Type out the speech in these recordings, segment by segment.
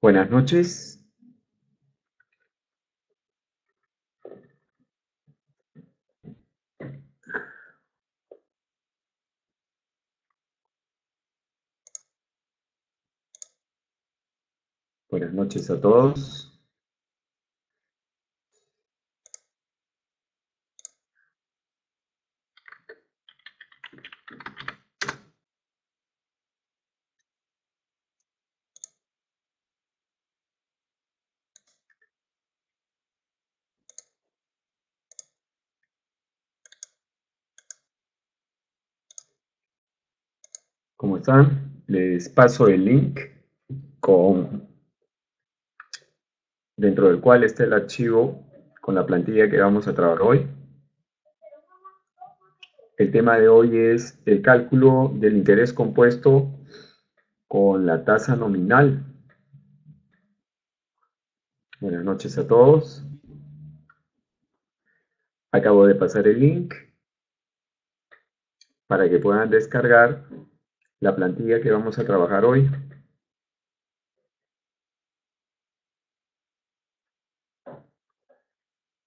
Buenas noches. Buenas noches a todos. ¿Cómo están? Les paso el link con, dentro del cual está el archivo con la plantilla que vamos a trabajar hoy. El tema de hoy es el cálculo del interés compuesto con la tasa nominal. Buenas noches a todos. Acabo de pasar el link para que puedan descargar la plantilla que vamos a trabajar hoy.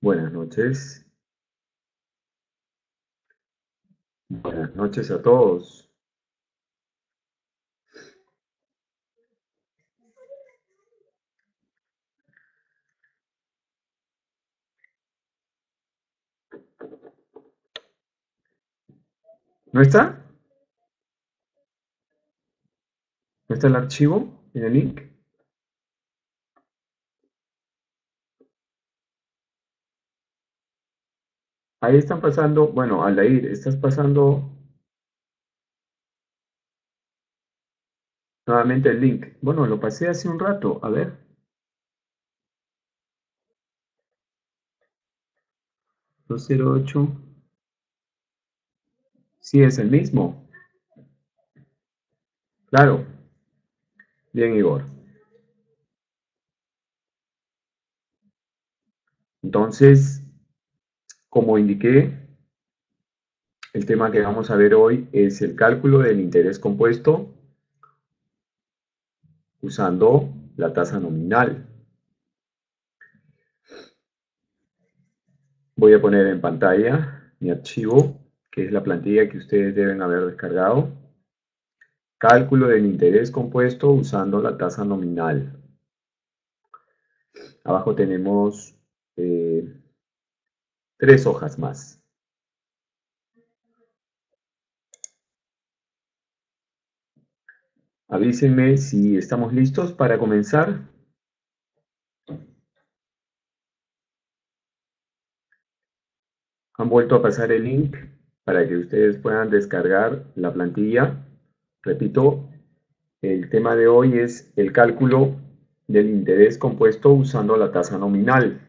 Buenas noches. Buenas noches a todos. ¿No está? ¿No está el archivo en el link? Ahí están pasando, bueno, Aldair, estás pasando nuevamente el link. Bueno, lo pasé hace un rato, a ver. 208. Sí, es el mismo. Claro. Bien, Igor. Entonces, como indiqué, el tema que vamos a ver hoy es el cálculo del interés compuesto usando la tasa nominal. Voy a poner en pantalla mi archivo, que es la plantilla que ustedes deben haber descargado. Cálculo del interés compuesto usando la tasa nominal. Abajo tenemos 3 hojas más. Avísenme si estamos listos para comenzar. Han vuelto a pasar el link para que ustedes puedan descargar la plantilla. Repito, el tema de hoy es el cálculo del interés compuesto usando la tasa nominal.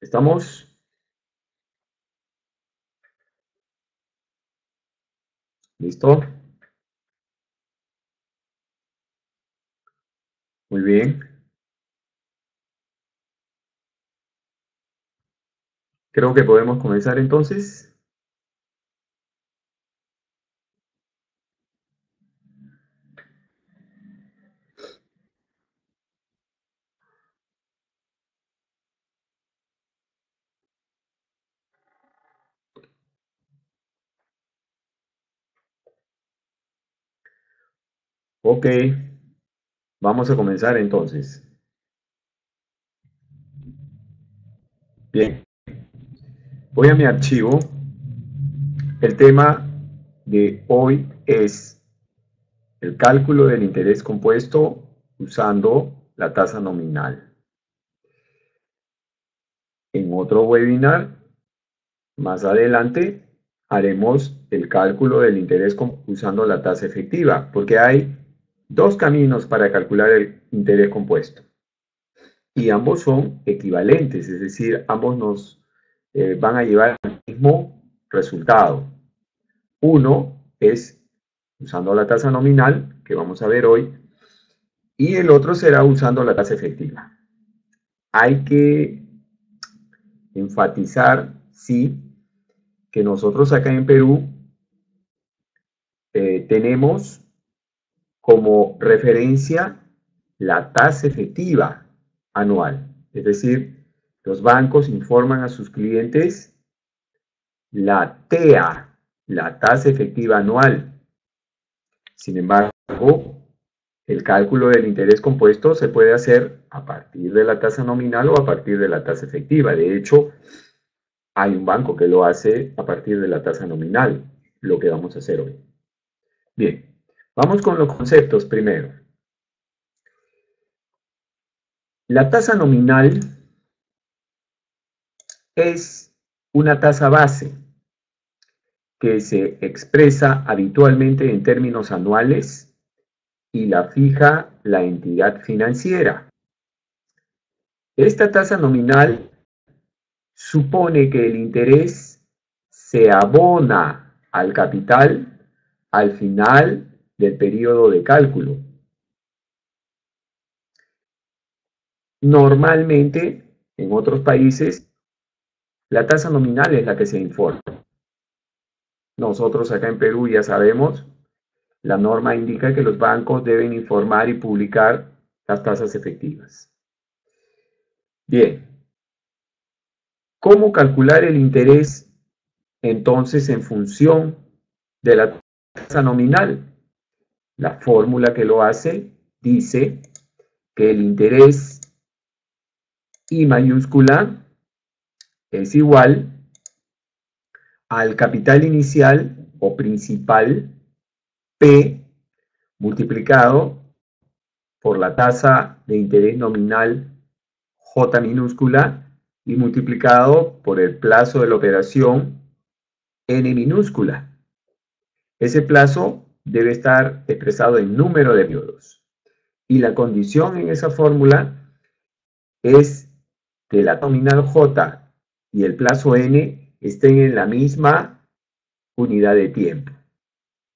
¿Estamos? ¿Listo? Muy bien. Creo que podemos comenzar entonces. Ok, vamos a comenzar entonces. Bien, voy a mi archivo. El tema de hoy es el cálculo del interés compuesto usando la tasa nominal. En otro webinar, más adelante, haremos el cálculo del interés usando la tasa efectiva, porque hay dos caminos para calcular el interés compuesto. Y ambos son equivalentes, es decir, ambos nos van a llevar al mismo resultado. Uno es usando la tasa nominal, que vamos a ver hoy, y el otro será usando la tasa efectiva. Hay que enfatizar, sí, que nosotros acá en Perú tenemos como referencia la tasa efectiva anual. Es decir, los bancos informan a sus clientes la TEA, la tasa efectiva anual. Sin embargo, el cálculo del interés compuesto se puede hacer a partir de la tasa nominal o a partir de la tasa efectiva. De hecho, hay un banco que lo hace a partir de la tasa nominal, lo que vamos a hacer hoy. Bien, vamos con los conceptos primero. La tasa nominal es una tasa base que se expresa habitualmente en términos anuales y la fija la entidad financiera. Esta tasa nominal supone que el interés se abona al capital al final del periodo de cálculo. Normalmente, en otros países, la tasa nominal es la que se informa. Nosotros acá en Perú ya sabemos, la norma indica que los bancos deben informar y publicar las tasas efectivas. Bien, ¿cómo calcular el interés entonces en función de la tasa nominal? La fórmula que lo hace dice que el interés I mayúscula es igual al capital inicial o principal P multiplicado por la tasa de interés nominal J minúscula y multiplicado por el plazo de la operación N minúscula. Ese plazo debe estar expresado en número de periodos. Y la condición en esa fórmula es que la nominal J y el plazo N estén en la misma unidad de tiempo.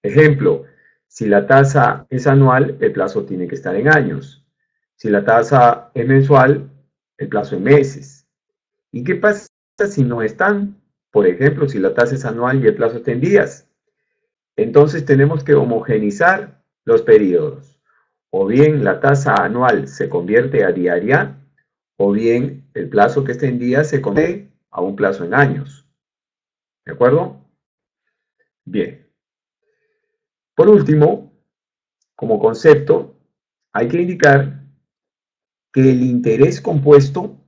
Ejemplo, si la tasa es anual, el plazo tiene que estar en años. Si la tasa es mensual, el plazo en meses. ¿Y qué pasa si no están? Por ejemplo, si la tasa es anual y el plazo está en días. Entonces tenemos que homogenizar los periodos. O bien la tasa anual se convierte a diaria, o bien el plazo que está en días se convierte a un plazo en años. ¿De acuerdo? Bien. Por último, como concepto, hay que indicar que el interés compuesto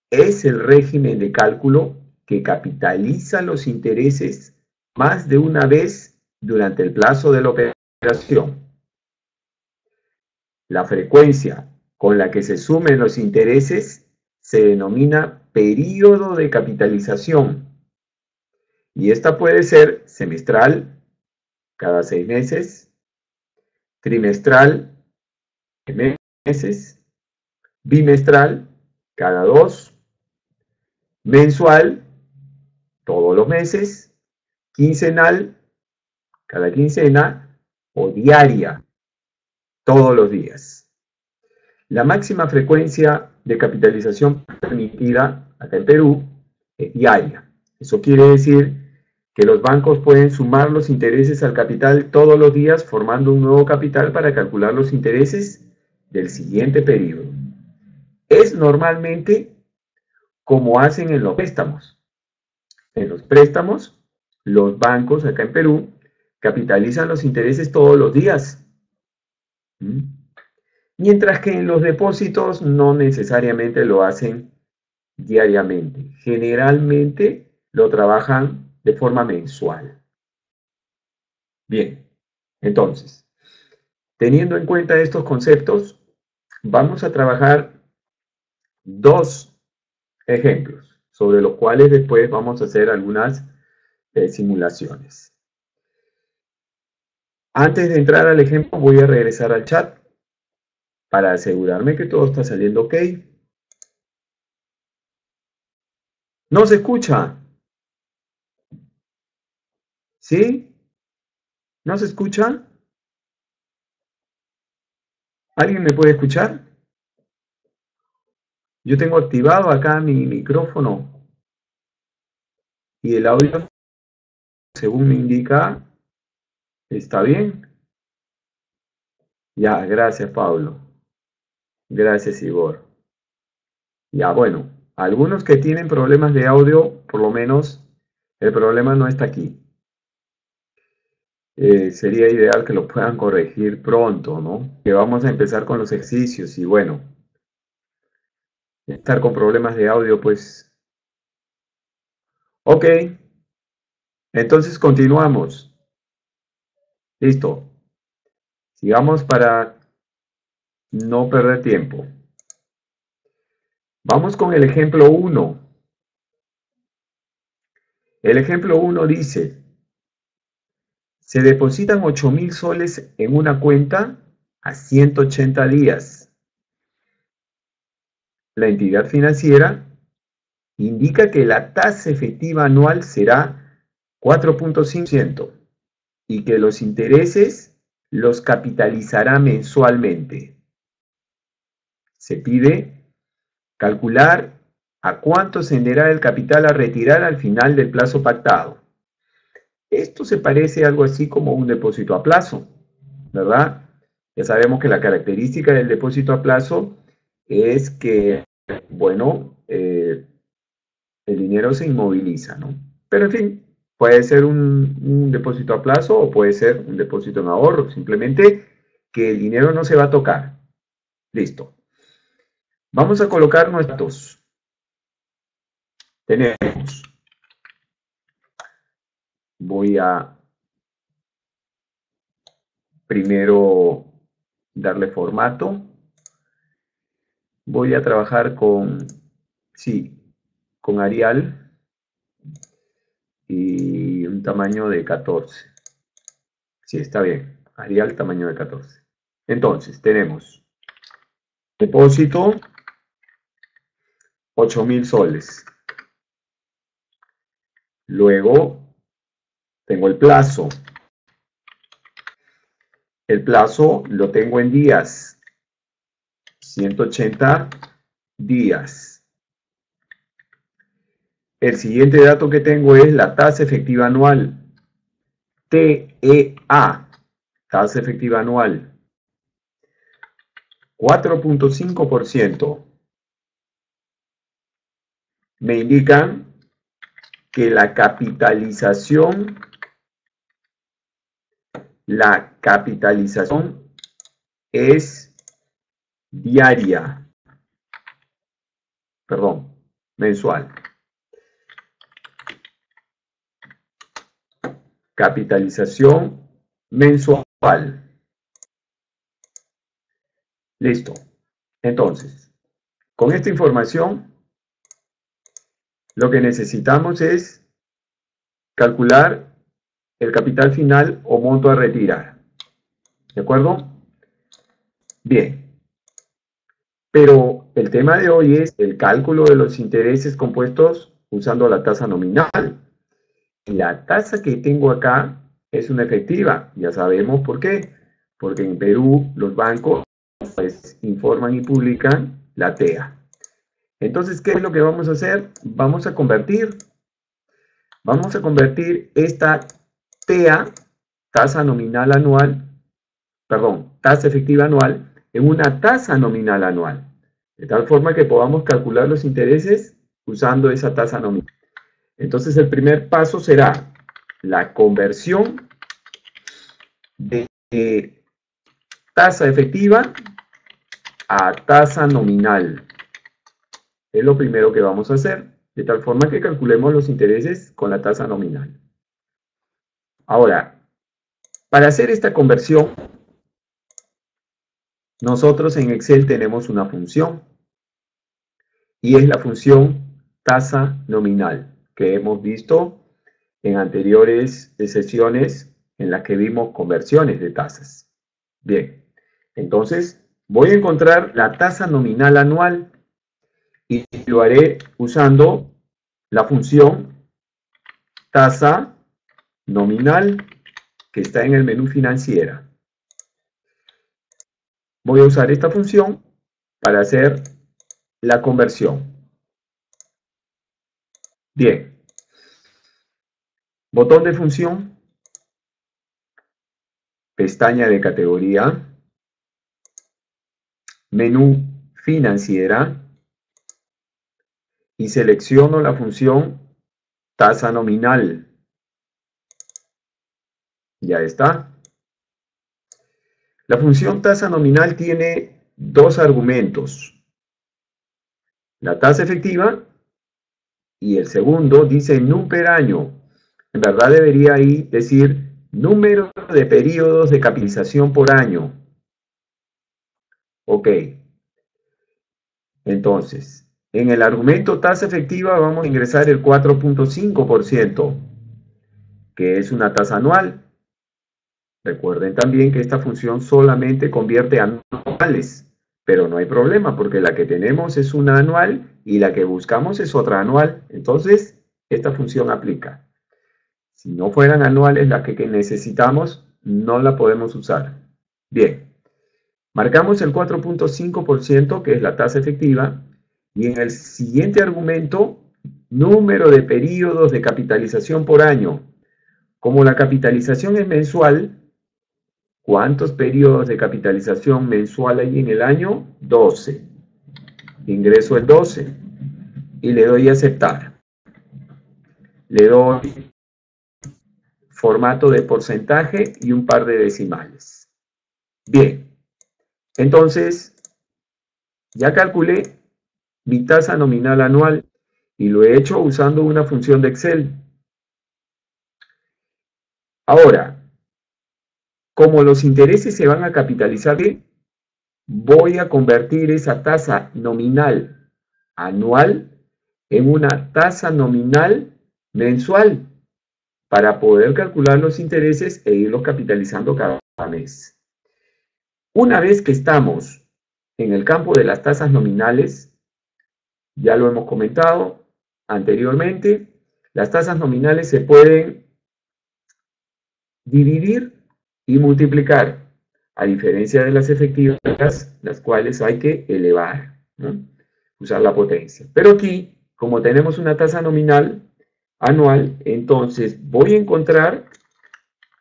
es el régimen de cálculo que capitaliza los intereses más de una vez durante el plazo de la operación. La frecuencia con la que se sumen los intereses se denomina período de capitalización y esta puede ser semestral, cada 6 meses, trimestral, meses, bimestral, cada 2, mensual, todos los meses, quincenal, cada quincena, o diaria, todos los días. La máxima frecuencia de capitalización permitida acá en Perú es diaria. Eso quiere decir que los bancos pueden sumar los intereses al capital todos los días formando un nuevo capital para calcular los intereses del siguiente periodo. Es normalmente como hacen en los préstamos. En los préstamos, los bancos acá en Perú capitalizan los intereses todos los días. Mientras que en los depósitos no necesariamente lo hacen diariamente. Generalmente lo trabajan de forma mensual. Bien, entonces, teniendo en cuenta estos conceptos, vamos a trabajar dos ejemplos, sobre los cuales después vamos a hacer algunas simulaciones. Antes de entrar al ejemplo, voy a regresar al chat para asegurarme que todo está saliendo ok. ¿No se escucha? ¿Sí? ¿No se escucha? ¿Alguien me puede escuchar? Yo tengo activado acá mi micrófono y el audio, según me indica, está bien. Ya, gracias, Pablo. Gracias, Igor. Ya, bueno, algunos que tienen problemas de audio, por lo menos el problema no está aquí. Sería ideal que lo puedan corregir pronto, ¿no? Que vamos a empezar con los ejercicios y bueno, estar con problemas de audio, pues. Ok, entonces continuamos. Listo. Sigamos para no perder tiempo. Vamos con el ejemplo 1. El ejemplo 1 dice, se depositan 8.000 soles en una cuenta a 180 días. La entidad financiera indica que la tasa efectiva anual será 4.5% y que los intereses los capitalizará mensualmente. Se pide calcular a cuánto ascenderá el capital a retirar al final del plazo pactado. Esto se parece a algo así como un depósito a plazo, ¿verdad? Ya sabemos que la característica del depósito a plazo es que, bueno, el dinero se inmoviliza, ¿no? Pero en fin, puede ser un depósito a plazo o puede ser un depósito en ahorro, simplemente que el dinero no se va a tocar. Listo. Vamos a colocar nuestros. Tenemos. Voy a primero darle formato. Voy a trabajar con, sí, con Arial y un tamaño de 14. Sí, está bien. Arial tamaño de 14. Entonces, tenemos depósito 8.000 soles. Luego, tengo el plazo. El plazo lo tengo en días. 180 días. El siguiente dato que tengo es la tasa efectiva anual. TEA, tasa efectiva anual. 4.5%. Me indican que la capitalización es diaria, perdón, mensual. Capitalización mensual. Listo. Entonces, con esta información, lo que necesitamos es calcular el capital final o monto a retirar. ¿De acuerdo? Bien. Pero el tema de hoy es el cálculo de los intereses compuestos usando la tasa nominal. La tasa que tengo acá es una efectiva. Ya sabemos por qué. Porque en Perú los bancos pues, informan y publican la TEA. Entonces, ¿qué es lo que vamos a hacer? Vamos a convertir esta TEA, tasa nominal anual, perdón, tasa efectiva anual, en una tasa nominal anual. De tal forma que podamos calcular los intereses usando esa tasa nominal. Entonces, el primer paso será la conversión de tasa efectiva a tasa nominal. Es lo primero que vamos a hacer, de tal forma que calculemos los intereses con la tasa nominal. Ahora, para hacer esta conversión, nosotros en Excel tenemos una función, y es la función tasa nominal, que hemos visto en anteriores sesiones en las que vimos conversiones de tasas. Bien, entonces voy a encontrar la tasa nominal anual y lo haré usando la función tasa nominal que está en el menú Financiera. Voy a usar esta función para hacer la conversión. Bien. Botón de función, pestaña de categoría, menú Financiera y selecciono la función tasa nominal. Ya está. La función tasa nominal tiene dos argumentos. La tasa efectiva y el segundo dice num per año. En verdad debería ahí decir número de periodos de capitalización por año. Ok. Entonces, en el argumento tasa efectiva vamos a ingresar el 4.5%, que es una tasa anual. Recuerden también que esta función solamente convierte anuales, pero no hay problema porque la que tenemos es una anual y la que buscamos es otra anual. Entonces, esta función aplica. Si no fueran anuales las que necesitamos, no la podemos usar. Bien, marcamos el 4.5%, que es la tasa efectiva, y en el siguiente argumento, número de periodos de capitalización por año. Como la capitalización es mensual, ¿cuántos periodos de capitalización mensual hay en el año? 12. Ingreso el 12 y le doy a aceptar. Le doy formato de porcentaje y un par de decimales. Bien, entonces ya calculé mi tasa nominal anual y lo he hecho usando una función de Excel. Ahora, como los intereses se van a capitalizar, voy a convertir esa tasa nominal anual en una tasa nominal mensual para poder calcular los intereses e irlos capitalizando cada mes. Una vez que estamos en el campo de las tasas nominales, ya lo hemos comentado anteriormente, las tasas nominales se pueden dividir y multiplicar, a diferencia de las efectivas, las cuales hay que elevar, ¿no? Usar la potencia. Pero aquí, como tenemos una tasa nominal anual, entonces voy a encontrar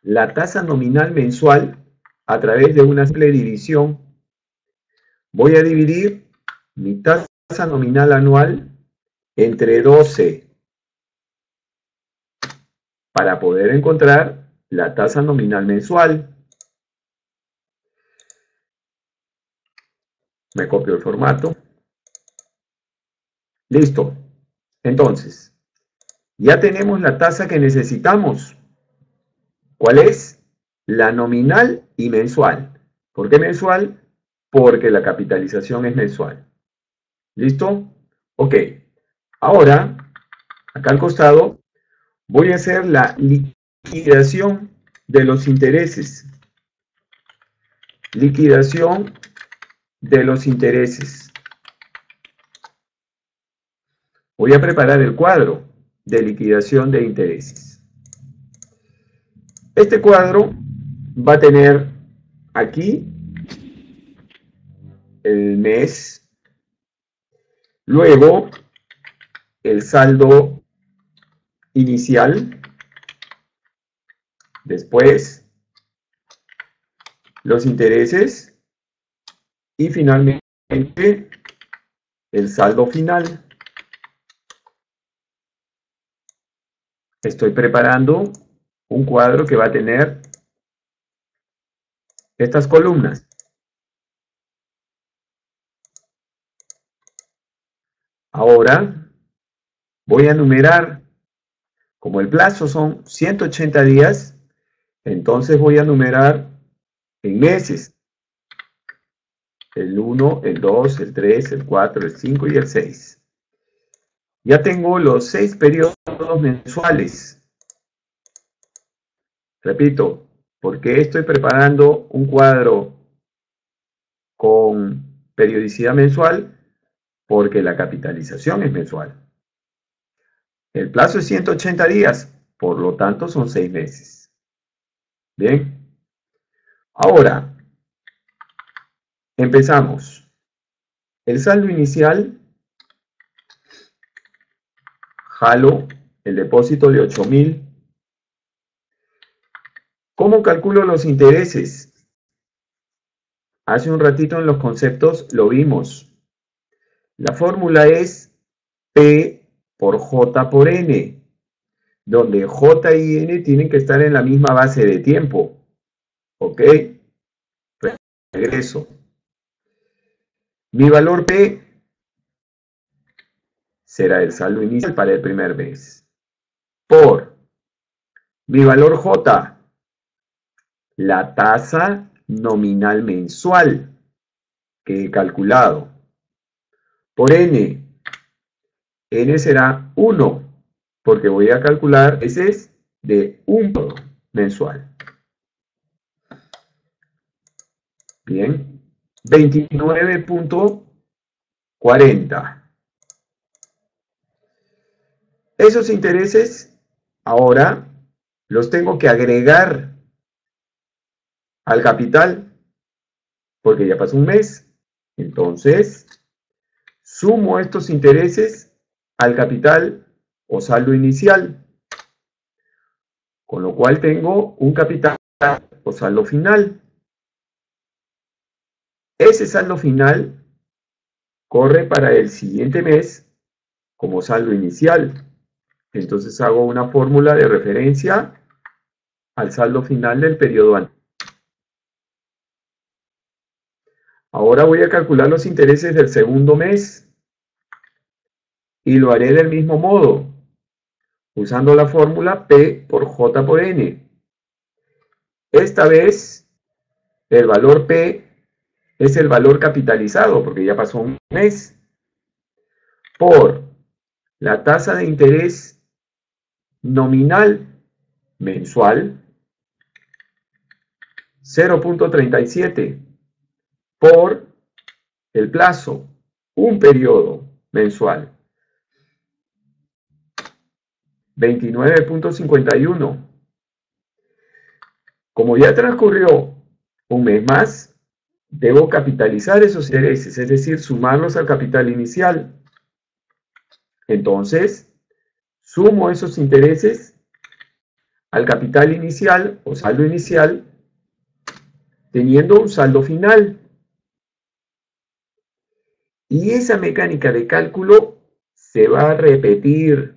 la tasa nominal mensual a través de una simple división. Voy a dividir mi tasa nominal anual entre 12 para poder encontrar la tasa nominal mensual. Me copio el formato. Listo. Entonces, ya tenemos la tasa que necesitamos. ¿Cuál es? La nominal y mensual. ¿Por qué mensual? Porque la capitalización es mensual. ¿Listo? Ok. Ahora, acá al costado, voy a hacer la liquidación de los intereses. Liquidación de los intereses. Voy a preparar el cuadro de liquidación de intereses. Este cuadro va a tener aquí el mes, luego el saldo inicial, después los intereses y finalmente el saldo final. Estoy preparando un cuadro que va a tener estas columnas. Ahora voy a numerar, como el plazo son 180 días, entonces voy a numerar en meses. El 1, el 2, el 3, el 4, el 5 y el 6. Ya tengo los 6 periodos mensuales. Repito, ¿por qué estoy preparando un cuadro con periodicidad mensual? Porque la capitalización es mensual. El plazo es 180 días, por lo tanto son 6 meses. Bien. Ahora, empezamos. El saldo inicial, jalo el depósito de 8.000. ¿Cómo calculo los intereses? Hace un ratito en los conceptos lo vimos. La fórmula es P por J por N, donde J y N tienen que estar en la misma base de tiempo. ¿Ok? Regreso. Mi valor P será el saldo inicial para el primer mes. Por mi valor J, la tasa nominal mensual que he calculado. Por N, N será 1, porque voy a calcular meses de un periodo mensual. Bien, 29.40. Esos intereses ahora los tengo que agregar al capital, porque ya pasó un mes. Entonces, sumo estos intereses al capital o saldo inicial, con lo cual tengo un capital o saldo final. Ese saldo final corre para el siguiente mes como saldo inicial. Entonces hago una fórmula de referencia al saldo final del periodo anterior. Ahora voy a calcular los intereses del segundo mes y lo haré del mismo modo, usando la fórmula P por J por N. Esta vez el valor P es el valor capitalizado, porque ya pasó un mes, por la tasa de interés nominal mensual, 0.37, por el plazo, un periodo mensual, 29.51. Como ya transcurrió un mes más, debo capitalizar esos intereses, es decir, sumarlos al capital inicial. Entonces, sumo esos intereses al capital inicial o saldo inicial, teniendo un saldo final. Y esa mecánica de cálculo se va a repetir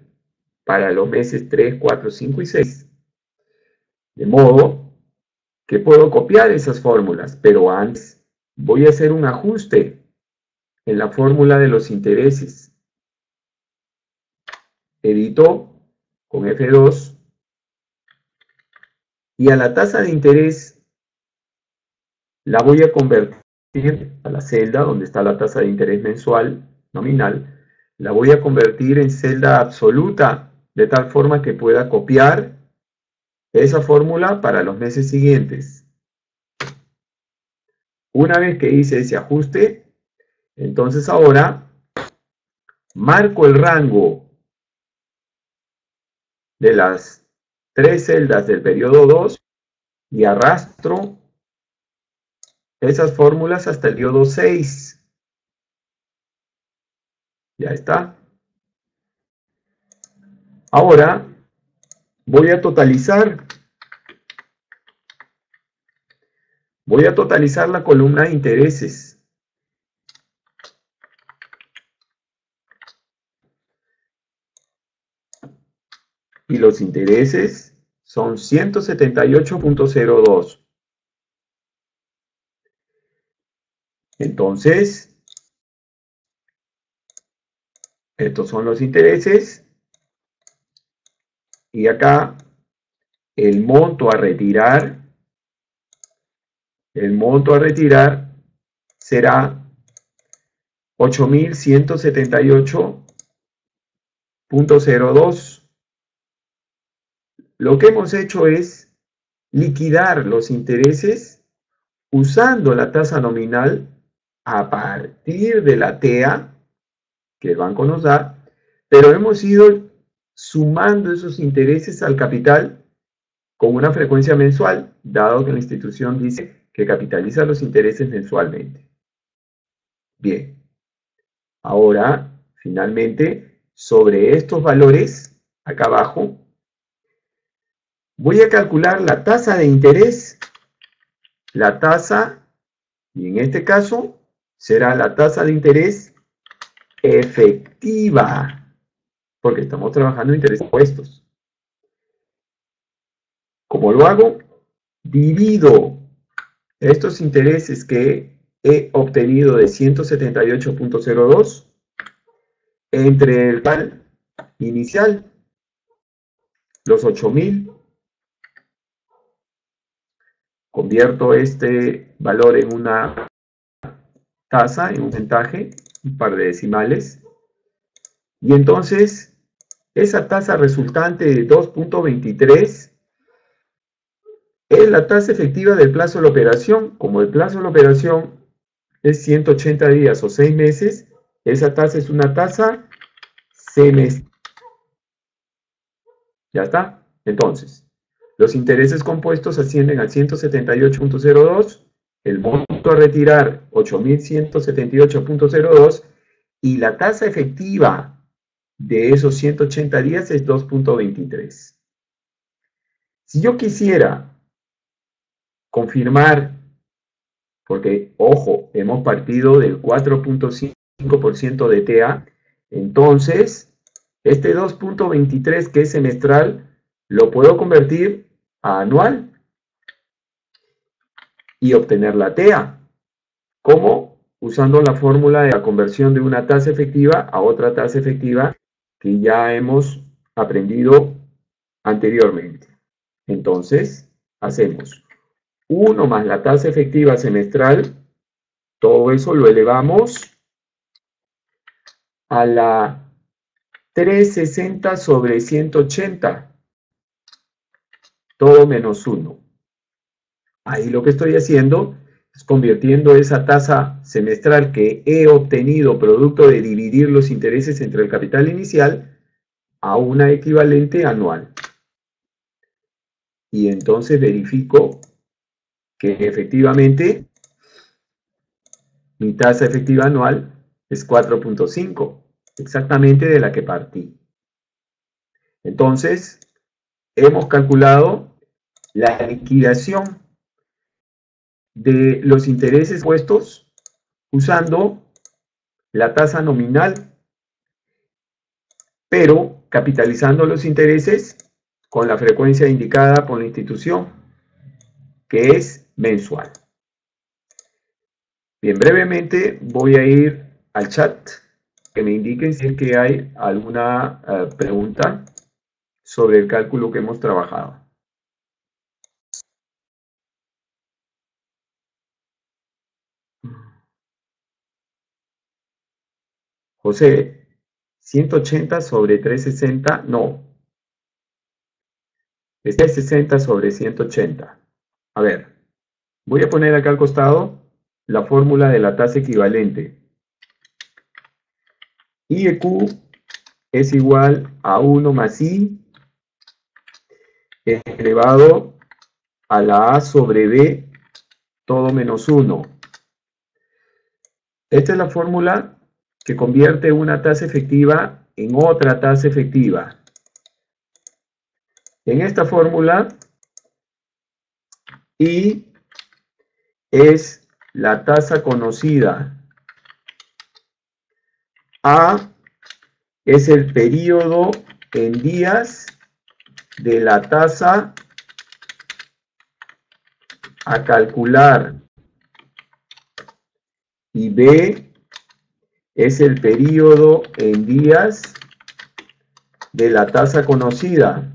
para los meses 3, 4, 5 y 6. De modo que puedo copiar esas fórmulas, pero antes voy a hacer un ajuste en la fórmula de los intereses. Edito con F2 y a la tasa de interés la voy a convertir a la celda donde está la tasa de interés mensual nominal, la voy a convertir en celda absoluta de tal forma que pueda copiar esa fórmula para los meses siguientes. Una vez que hice ese ajuste, entonces ahora marco el rango de las tres celdas del periodo 2 y arrastro esas fórmulas hasta el periodo 6. Ya está. Ahora voy a totalizar. Voy a totalizar la columna de intereses. Y los intereses son 178.02. Entonces, estos son los intereses. Y acá el monto a retirar. El monto a retirar será 8.178.02. Lo que hemos hecho es liquidar los intereses usando la tasa nominal a partir de la TEA que el banco nos da, pero hemos ido sumando esos intereses al capital con una frecuencia mensual, dado que la institución dice que capitaliza los intereses mensualmente. Bien, ahora, finalmente, sobre estos valores, acá abajo, voy a calcular la tasa de interés, la tasa, y en este caso, será la tasa de interés efectiva, porque estamos trabajando en intereses compuestos. ¿Cómo lo hago? Divido estos intereses que he obtenido de 178.02 entre el total inicial, los 8.000. Convierto este valor en una tasa, en un porcentaje, un par de decimales. Y entonces, esa tasa resultante de 2.23 es la tasa efectiva del plazo de la operación. Como el plazo de la operación es 180 días o 6 meses, esa tasa es una tasa semestral. Ya está. Entonces, los intereses compuestos ascienden al 178.02, el monto a retirar 8.178.02 y la tasa efectiva de esos 180 días es 2.23. Si yo quisiera confirmar, porque, ojo, hemos partido del 4.5% de TA, entonces, este 2.23 que es semestral, lo puedo convertir a anual y obtener la TA. ¿Cómo? Usando la fórmula de la conversión de una tasa efectiva a otra tasa efectiva que ya hemos aprendido anteriormente. Entonces, hacemos 1 más la tasa efectiva semestral, todo eso lo elevamos a la 360 sobre 180, todo menos 1. Ahí lo que estoy haciendo es convirtiendo esa tasa semestral que he obtenido producto de dividir los intereses entre el capital inicial a una equivalente anual. Y entonces verifico que efectivamente mi tasa efectiva anual es 4.5, exactamente de la que partí. Entonces, hemos calculado la liquidación de los intereses puestos usando la tasa nominal, pero capitalizando los intereses con la frecuencia indicada por la institución, que es mensual. Bien, brevemente voy a ir al chat, que me indiquen si es que hay alguna pregunta sobre el cálculo que hemos trabajado. José, 180 sobre 360, no. Es 360 sobre 180. A ver, voy a poner acá al costado la fórmula de la tasa equivalente. I de Q es igual a 1 más I elevado a la A sobre B, todo menos 1. Esta es la fórmula que convierte una tasa efectiva en otra tasa efectiva. En esta fórmula, I es la tasa conocida. A es el periodo en días de la tasa a calcular. Y B es el periodo en días de la tasa conocida.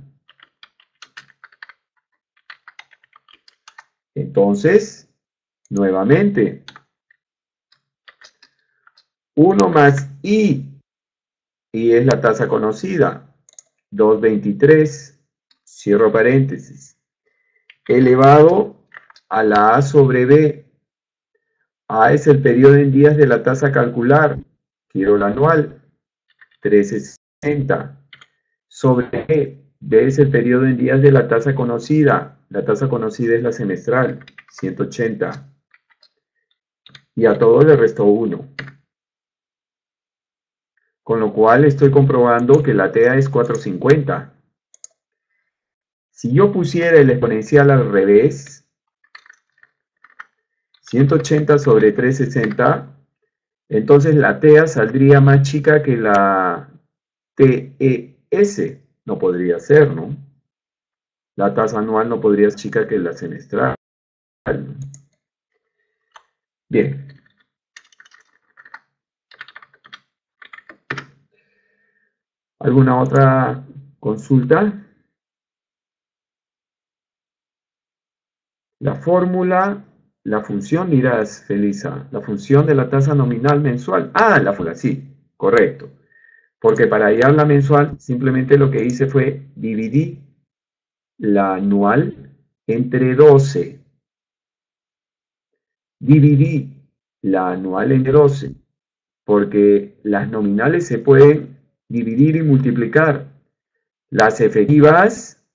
Entonces, nuevamente, 1 más I es la tasa conocida, 223, cierro paréntesis, elevado a la A sobre B. A es el periodo en días de la tasa a calcular, quiero la anual, 360, sobre B, D es el periodo en días de la tasa conocida. La tasa conocida es la semestral, 180. Y a todo le restó 1. Con lo cual estoy comprobando que la TEA es 450. Si yo pusiera el exponencial al revés, 180 sobre 360, entonces la TEA saldría más chica que la TES. No podría ser, ¿no? La tasa anual no podría ser chica que la semestral. Bien. ¿Alguna otra consulta? La fórmula, la función, dirás, Felisa, la función de la tasa nominal mensual. Ah, la fórmula, sí, correcto. Porque para hallar la mensual, simplemente lo que hice fue dividir la anual entre 12. Dividí la anual entre 12, porque las nominales se pueden dividir y multiplicar. Las efectivas,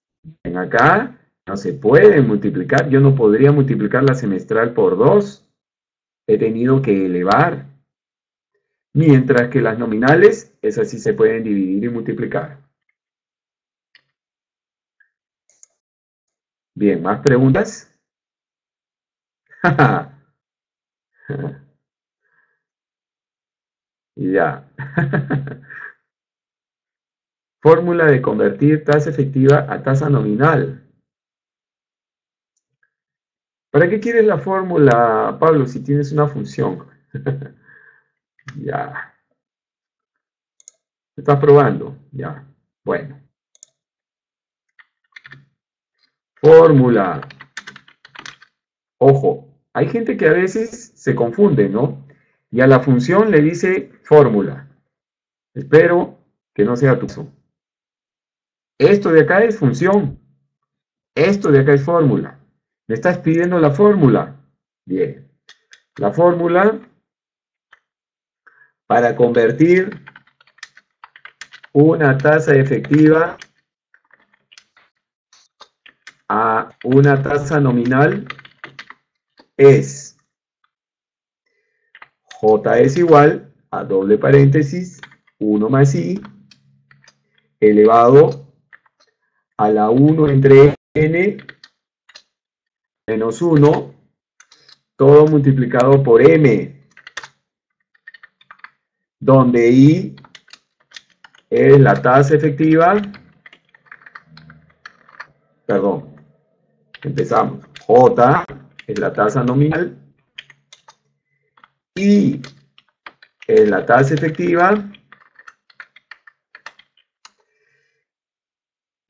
ven acá, no se pueden multiplicar. Yo no podría multiplicar la semestral por 2. He tenido que elevar. Mientras que las nominales, esas sí se pueden dividir y multiplicar. Bien, ¿más preguntas? Ya. Fórmula de convertir tasa efectiva a tasa nominal. ¿Para qué quieres la fórmula, Pablo, si tienes una función? Ya. ¿Estás probando? Ya. Bueno. Fórmula. Ojo, hay gente que a veces se confunde, ¿no? Y a la función le dice fórmula. Espero que no sea tu caso. Esto de acá es función. Esto de acá es fórmula. ¿Me estás pidiendo la fórmula? Bien. La fórmula para convertir una tasa efectiva a una tasa nominal es J es igual a doble paréntesis 1 más I elevado a la 1 entre n menos 1 todo multiplicado por m, donde I es la tasa efectiva, perdón, empezamos, J es la tasa nominal, I es la tasa efectiva,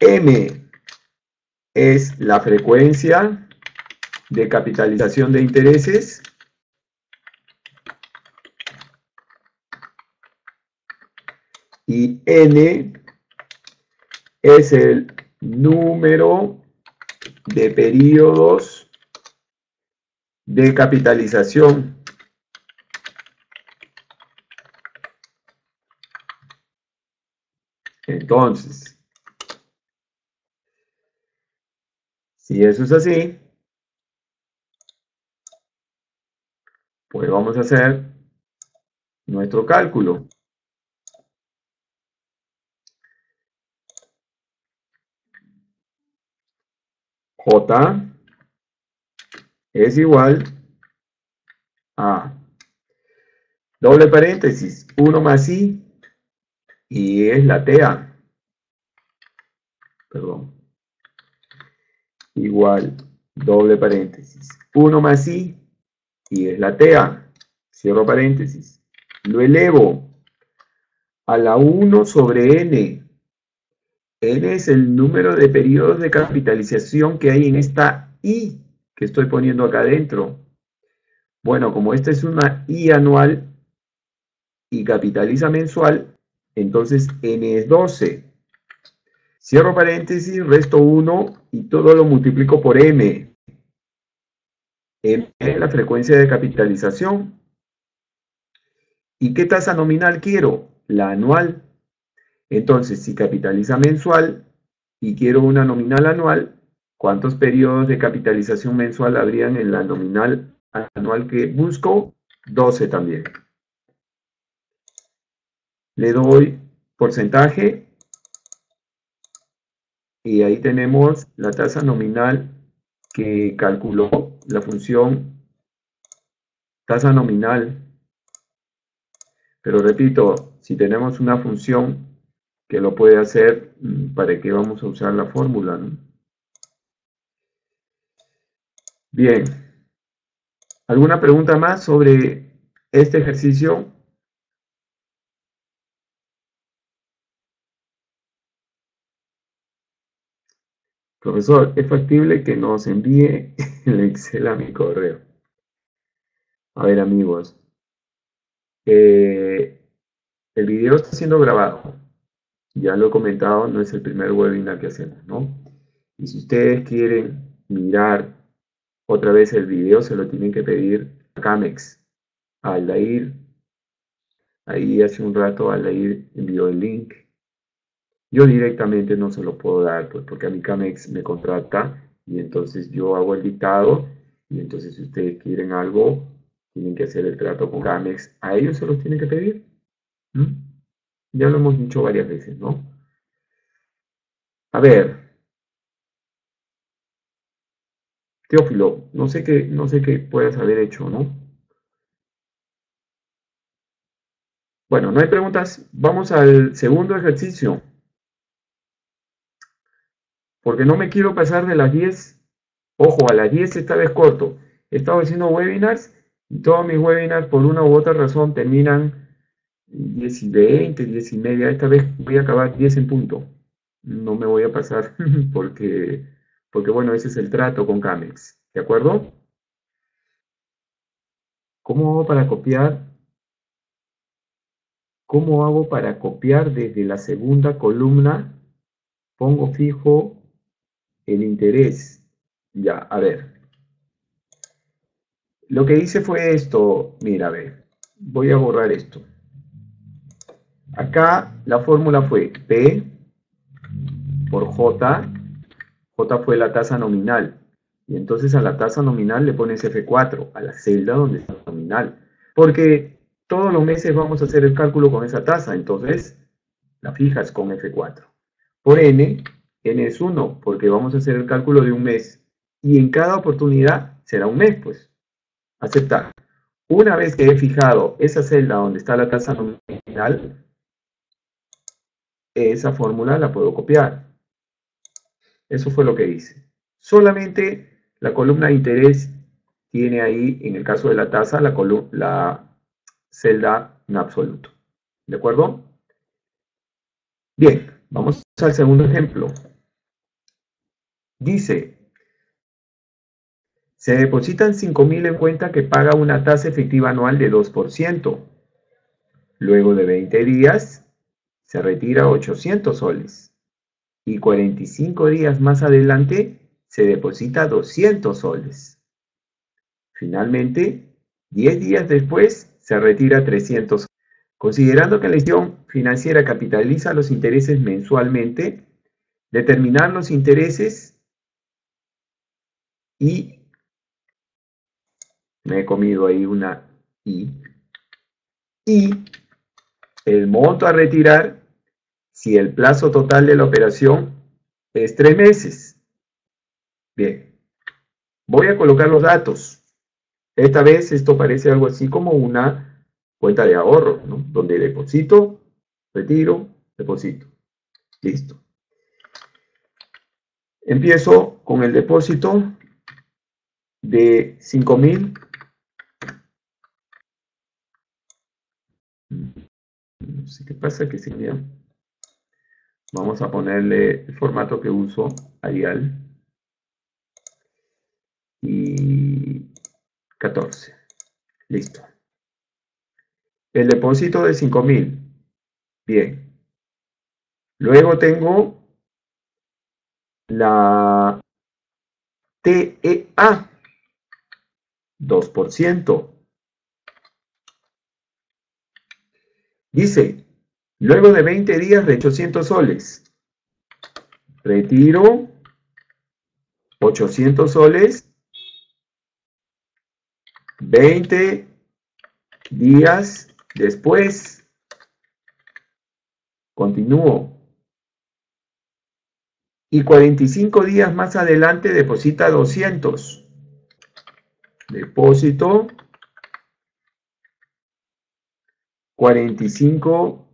M es la frecuencia de capitalización de intereses, y N es el número de periodos de capitalización. Entonces, si eso es así, pues vamos a hacer nuestro cálculo. J es igual a doble paréntesis 1 más I y es la TA. Perdón. Igual doble paréntesis 1 más I y es la TA. Cierro paréntesis. Lo elevo a la 1 sobre N. N es el número de periodos de capitalización que hay en esta I que estoy poniendo acá adentro. Bueno, como esta es una I anual y capitaliza mensual, entonces N es 12. Cierro paréntesis, resto 1 y todo lo multiplico por M. M es la frecuencia de capitalización. ¿Y qué tasa nominal quiero? La anual. Entonces, si capitaliza mensual, y quiero una nominal anual, ¿cuántos periodos de capitalización mensual habrían en la nominal anual que busco? 12 también. Le doy porcentaje y ahí tenemos la tasa nominal que calculó la función tasa nominal. Pero repito, si tenemos una función que lo puede hacer, ¿para qué vamos a usar la fórmula, no? Bien. ¿Alguna pregunta más sobre este ejercicio? Profesor, ¿es factible que nos envíe el Excel a mi correo? A ver, amigos, el video está siendo grabado. Ya lo he comentado, no es el primer webinar que hacemos, ¿no? Y si ustedes quieren mirar otra vez el video, se lo tienen que pedir a Camex. Aldair, ahí hace un rato Aldair envió el link. Yo directamente no se lo puedo dar, pues, porque a mi Camex me contrata y entonces yo hago el dictado y entonces si ustedes quieren algo, tienen que hacer el trato con Camex. A ellos se los tienen que pedir. ¿Mm? Ya lo hemos dicho varias veces, ¿no? A ver, Teófilo, no sé qué puedas haber hecho, ¿no? Bueno, no hay preguntas. Vamos al segundo ejercicio. Porque no me quiero pasar de las 10. Ojo, a las 10 esta vez corto. He estado haciendo webinars y todos mis webinars por una u otra razón terminan 10 y 20, 10 y media. Esta vez voy a acabar 10 en punto. No me voy a pasar porque bueno, ese es el trato con Camex. ¿De acuerdo? ¿Cómo hago para copiar? ¿Cómo hago para copiar desde la segunda columna? Pongo fijo el interés. Ya, a ver. Lo que hice fue esto. Mira, a ver. Voy a borrar esto. Acá la fórmula fue P por J. J fue la tasa nominal. Y entonces a la tasa nominal le pones F4, a la celda donde está la nominal. Porque todos los meses vamos a hacer el cálculo con esa tasa. Entonces la fijas con F4. Por N, N es 1, porque vamos a hacer el cálculo de un mes. Y en cada oportunidad será un mes, pues. Aceptar. Una vez que he fijado esa celda donde está la tasa nominal, esa fórmula la puedo copiar. Eso fue lo que hice. Solamente la columna de interés tiene ahí, en el caso de la tasa, la celda en absoluto. ¿De acuerdo? Bien, vamos al segundo ejemplo. Dice, se depositan 5.000 en cuenta que paga una tasa efectiva anual de 2%. Luego de 20 días, se retira 800 soles. Y 45 días más adelante, se deposita 200 soles. Finalmente, 10 días después, se retira 300 soles. Considerando que la institución financiera capitaliza los intereses mensualmente, determinar los intereses y me he comido ahí una I, y el monto a retirar si el plazo total de la operación es 3 meses. Bien, voy a colocar los datos. Esta vez esto parece algo así como una cuenta de ahorro, ¿no? Donde deposito, retiro, deposito. Listo. Empiezo con el depósito de 5.000. No sé qué pasa, que se me... Vamos a ponerle el formato que uso, Arial. Y 14. Listo. El depósito de 5.000. Bien. Luego tengo la TEA, 2%. Dice, luego de 20 días de 800 soles. retiro 800 soles, 20 días después, continúo. Y 45 días más adelante deposita 200. Depósito 45,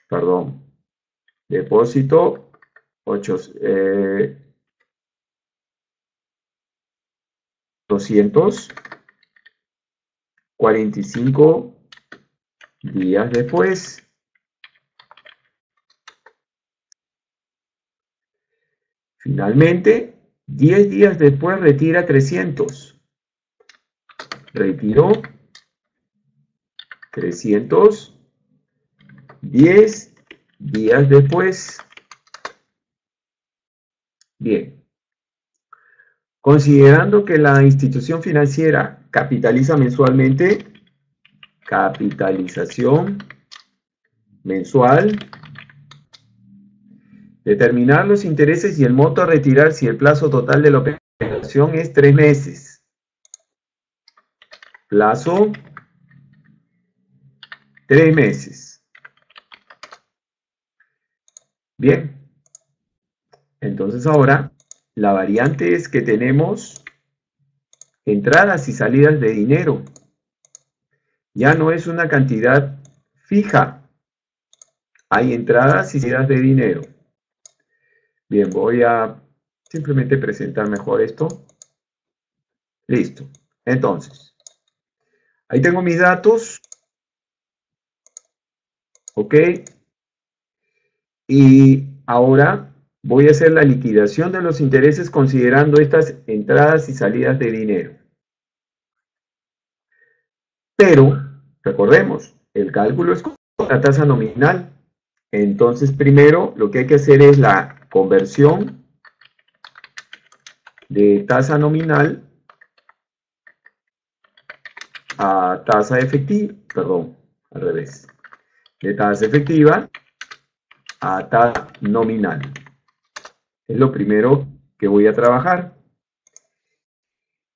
perdón, depósito 200, 45 días después. Finalmente, 10 días después retira 300. Retiro 300, 10 días después. Bien. Considerando que la institución financiera capitaliza mensualmente, capitalización mensual, determinar los intereses y el monto a retirar si el plazo total de la operación es 3 meses. Plazo 3 meses. Bien. Entonces ahora la variante es que tenemos entradas y salidas de dinero. Ya no es una cantidad fija. Hay entradas y salidas de dinero. Bien, voy a simplemente presentar mejor esto. Listo. Entonces, ahí tengo mis datos. Ok. Y ahora voy a hacer la liquidación de los intereses considerando estas entradas y salidas de dinero. Pero, recordemos, el cálculo es con la tasa nominal. Entonces, primero lo que hay que hacer es la conversión de tasa nominal a tasa efectiva, perdón, al revés, de tasa efectiva a tasa nominal. Es lo primero que voy a trabajar.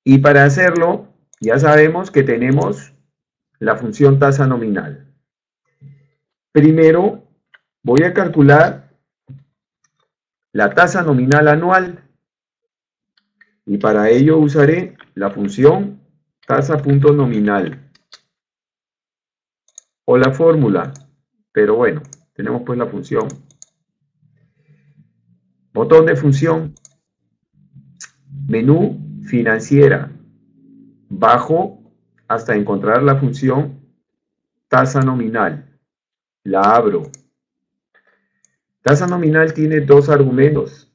Y para hacerlo, ya sabemos que tenemos la función tasa nominal. Primero, voy a calcular la tasa nominal anual. Y para ello usaré la función tasa.nominal. O la fórmula. Pero bueno, tenemos pues la función. Botón de función. Menú financiera. Bajo hasta encontrar la función tasa nominal. La abro. Tasa nominal tiene dos argumentos.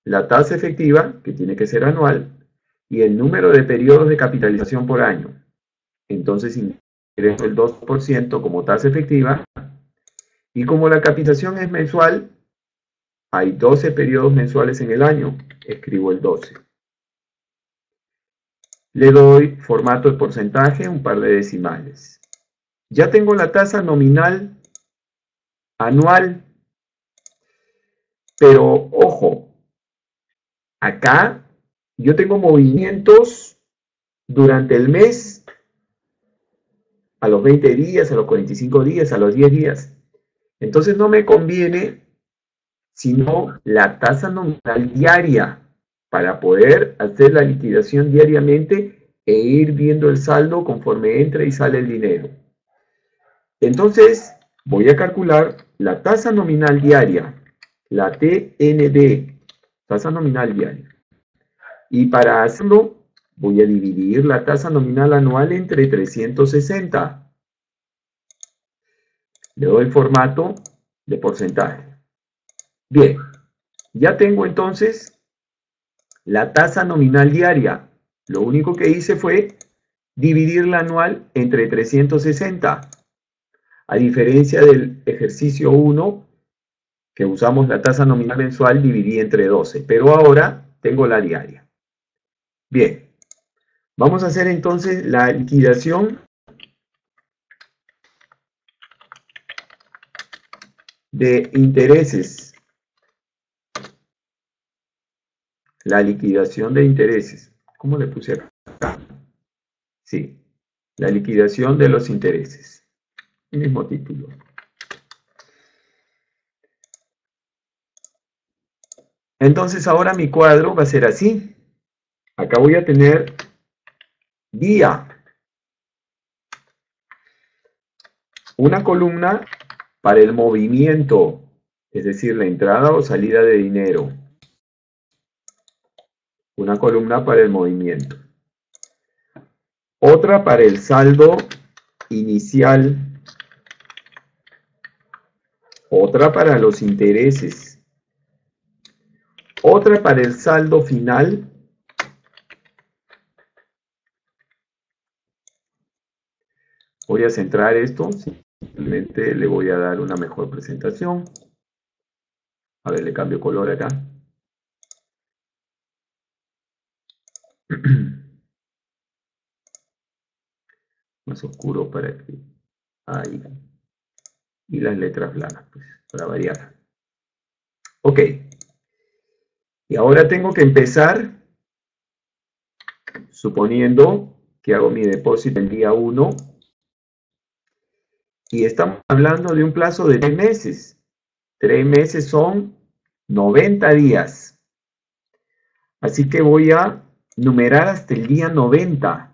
La tasa efectiva, que tiene que ser anual, y el número de periodos de capitalización por año. Entonces ingreso el 2% como tasa efectiva, y como la capitalización es mensual, hay 12 periodos mensuales en el año, escribo el 12. Le doy formato de porcentaje, un par de decimales. Ya tengo la tasa nominal anual, pero ojo, acá yo tengo movimientos durante el mes, a los 20 días, a los 45 días, a los 10 días. Entonces no me conviene sino la tasa nominal diaria para poder hacer la liquidación diariamente e ir viendo el saldo conforme entra y sale el dinero. Entonces voy a calcular la tasa nominal diaria, la TND, tasa nominal diaria. Y para hacerlo voy a dividir la tasa nominal anual entre 360. Le doy formato de porcentaje. Bien, ya tengo entonces la tasa nominal diaria. Lo único que hice fue dividir la anual entre 360. A diferencia del ejercicio 1, que usamos la tasa nominal mensual, dividí entre 12. Pero ahora tengo la diaria. Bien, vamos a hacer entonces la liquidación de intereses La liquidación de intereses. ¿Cómo le puse acá? Sí, la liquidación de los intereses. El mismo título. Entonces ahora mi cuadro va a ser así. Acá voy a tener día. Una columna para el movimiento, es decir, la entrada o salida de dinero. Una columna para el movimiento. Otra para el saldo inicial. Otra para los intereses. Otra para el saldo final. Voy a centrar esto. Simplemente le voy a dar una mejor presentación. A ver, le cambio color acá. Más oscuro para que... Ahí. Y las letras blancas, pues, para variar. Ok. Y ahora tengo que empezar, suponiendo que hago mi depósito el día 1. Y estamos hablando de un plazo de 3 meses. 3 meses son 90 días. Así que voy a numerar hasta el día 90.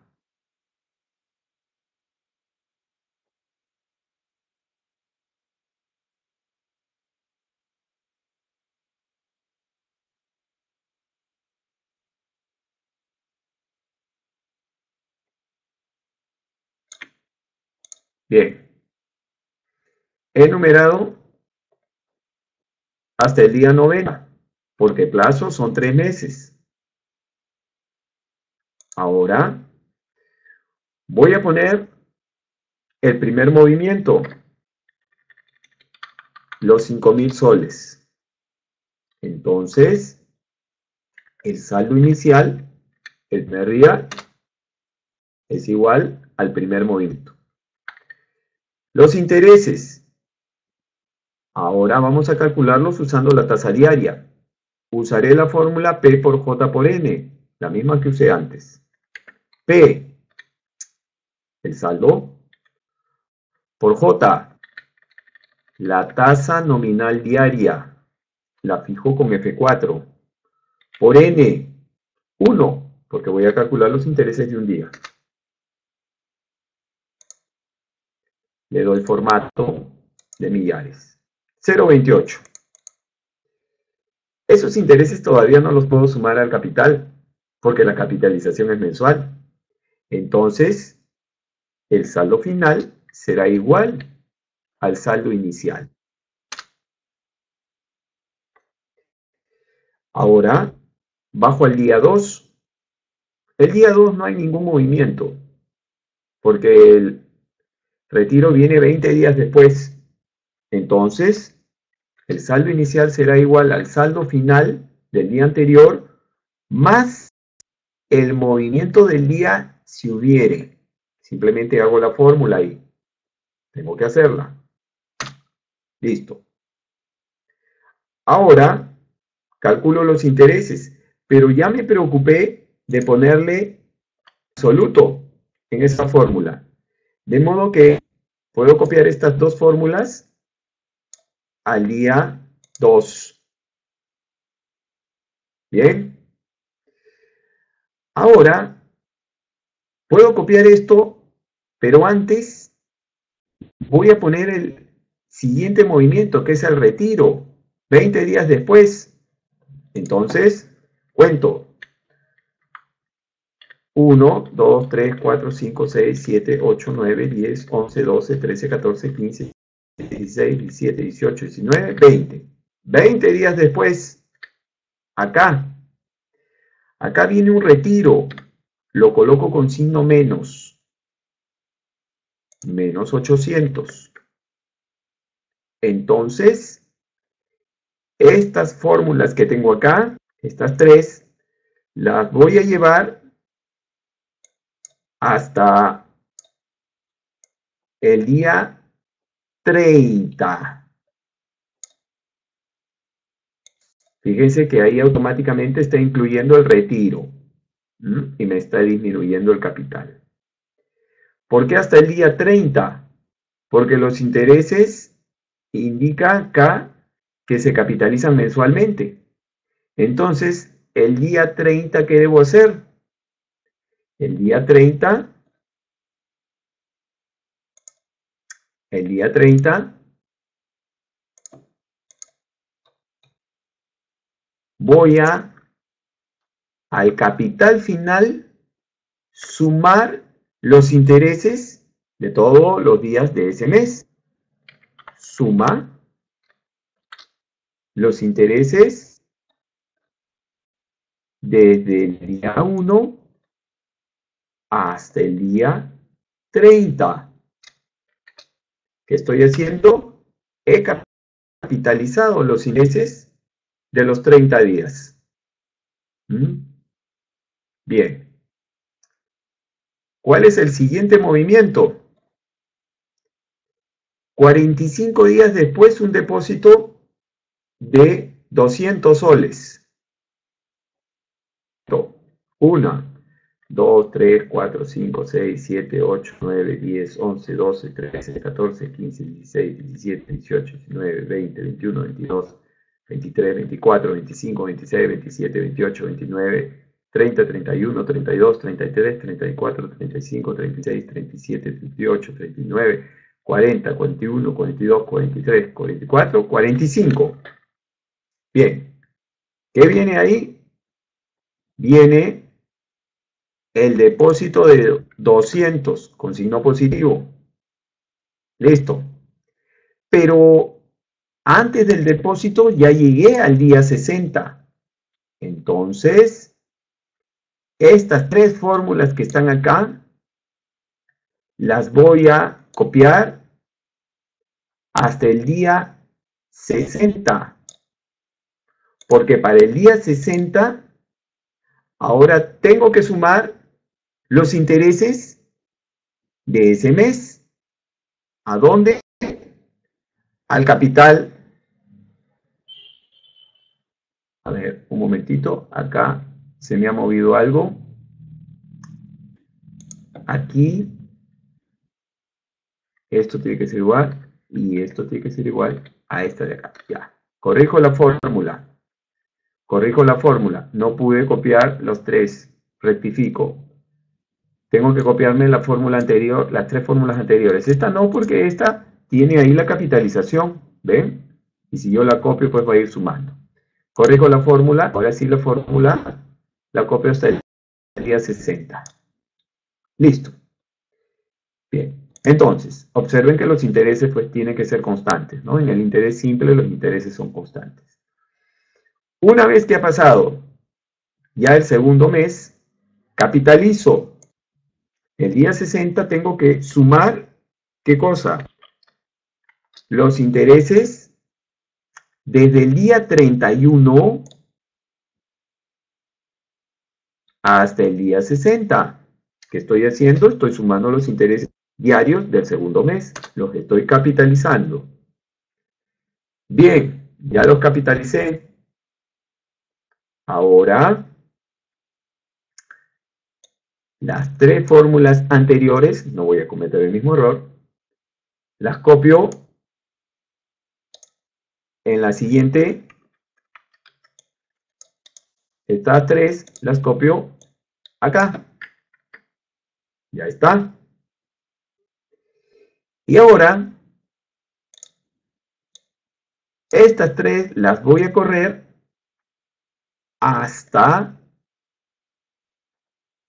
Bien. He numerado hasta el día 90, porque el plazo son 3 meses. Ahora voy a poner el primer movimiento, los 5.000 soles. Entonces, el saldo inicial, el primer día, es igual al primer movimiento. Los intereses. Ahora vamos a calcularlos usando la tasa diaria. Usaré la fórmula P por J por N, la misma que usé antes. P, el saldo, por J, la tasa nominal diaria, la fijo con F4. Por N, 1, porque voy a calcular los intereses de un día. Le doy formato de millares. 0,28. Esos intereses todavía no los puedo sumar al capital, porque la capitalización es mensual. Entonces, el saldo final será igual al saldo inicial. Ahora, bajo al día 2. El día 2 no hay ningún movimiento, porque el retiro viene 20 días después. Entonces, el saldo inicial será igual al saldo final del día anterior, más el movimiento del día si hubiere. Simplemente hago la fórmula ahí. Tengo que hacerla. Listo. Ahora, calculo los intereses, pero ya me preocupé de ponerle absoluto en esa fórmula. De modo que puedo copiar estas dos fórmulas al día 2. Bien. Ahora, puedo copiar esto, pero antes voy a poner el siguiente movimiento, que es el retiro, 20 días después. Entonces, cuento. 1, 2, 3, 4, 5, 6, 7, 8, 9, 10, 11, 12, 13, 14, 15, 16, 17, 18, 19, 20. 20 días después, acá viene un retiro. Lo coloco con signo menos. Menos 800. Entonces, estas fórmulas que tengo acá, estas tres, las voy a llevar hasta el día 30. 30. 30 días Fíjense que ahí automáticamente está incluyendo el retiro. Y me está disminuyendo el capital. ¿Por qué hasta el día 30? Porque los intereses indican acá que se capitalizan mensualmente. Entonces, el día 30, ¿qué debo hacer? El día 30 voy al capital final sumar los intereses de todos los días de ese mes. Suma los intereses desde el día 1 hasta el día 30. ¿Qué estoy haciendo? He capitalizado los intereses de los 30 días. Bien. ¿Cuál es el siguiente movimiento? 45 días después, un depósito de 200 soles. 1, 2, 3, 4, 5, 6, 7, 8, 9, 10, 11, 12, 13, 14, 15, 16, 17, 18, 19, 20, 21, 22, 23, 24, 25, 26, 27, 28, 29, 30, 31, 32, 33, 34, 35, 36, 37, 38, 39, 40, 41, 42, 43, 44, 45. Bien. ¿Qué viene ahí? Viene el depósito de 200 con signo positivo. Listo. Pero antes del depósito ya llegué al día 60. Entonces, estas tres fórmulas que están acá, las voy a copiar hasta el día 60. Porque para el día 60, ahora tengo que sumar los intereses de ese mes. ¿A dónde? Al capital. A ver, un momentito. Acá se me ha movido algo. Aquí. Esto tiene que ser igual. Y esto tiene que ser igual a esta de acá. Ya. Corrijo la fórmula. Corrijo la fórmula. No pude copiar los tres. Rectifico. Tengo que copiarme la fórmula anterior, las tres fórmulas anteriores. Esta no, porque esta tiene ahí la capitalización. ¿Ven? Y si yo la copio, pues va a ir sumando. Corrijo la fórmula. Ahora sí la fórmula la copio hasta el día 60. Listo. Bien. Entonces, observen que los intereses pues tienen que ser constantes, ¿no? En el interés simple los intereses son constantes. Una vez que ha pasado ya el segundo mes, capitalizo. El día 60 tengo que sumar, ¿qué cosa? Los intereses desde el día 31 hasta el día 60. ¿Qué estoy haciendo? Estoy sumando los intereses diarios del segundo mes. Los estoy capitalizando. Bien, ya los capitalicé. Ahora, las tres fórmulas anteriores, no voy a cometer el mismo error, las copio en la siguiente. Estas tres las copio acá. Ya está. Y ahora, estas tres las voy a correr hasta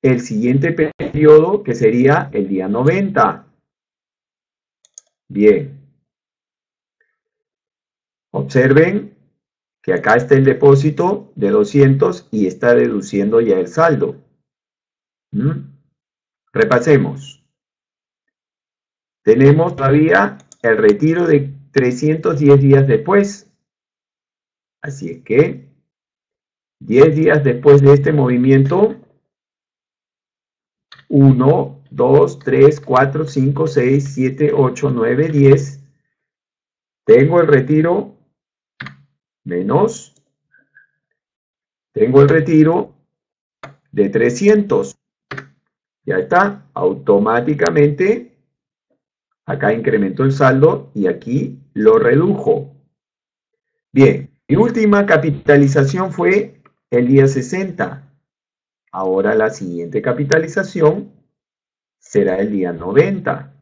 el siguiente periodo, que sería el día 90. Bien. Observen que acá está el depósito de 200 y está deduciendo ya el saldo. Repasemos. Tenemos todavía el retiro de 310 días después. Así es que 10 días después de este movimiento, 1, 2, 3, 4, 5, 6, 7, 8, 9, 10. Tengo el retiro menos Tengo el retiro de 300. Ya está, automáticamente acá incrementó el saldo y aquí lo redujo. Bien, mi última capitalización fue el día 60. Ahora la siguiente capitalización será el día 90.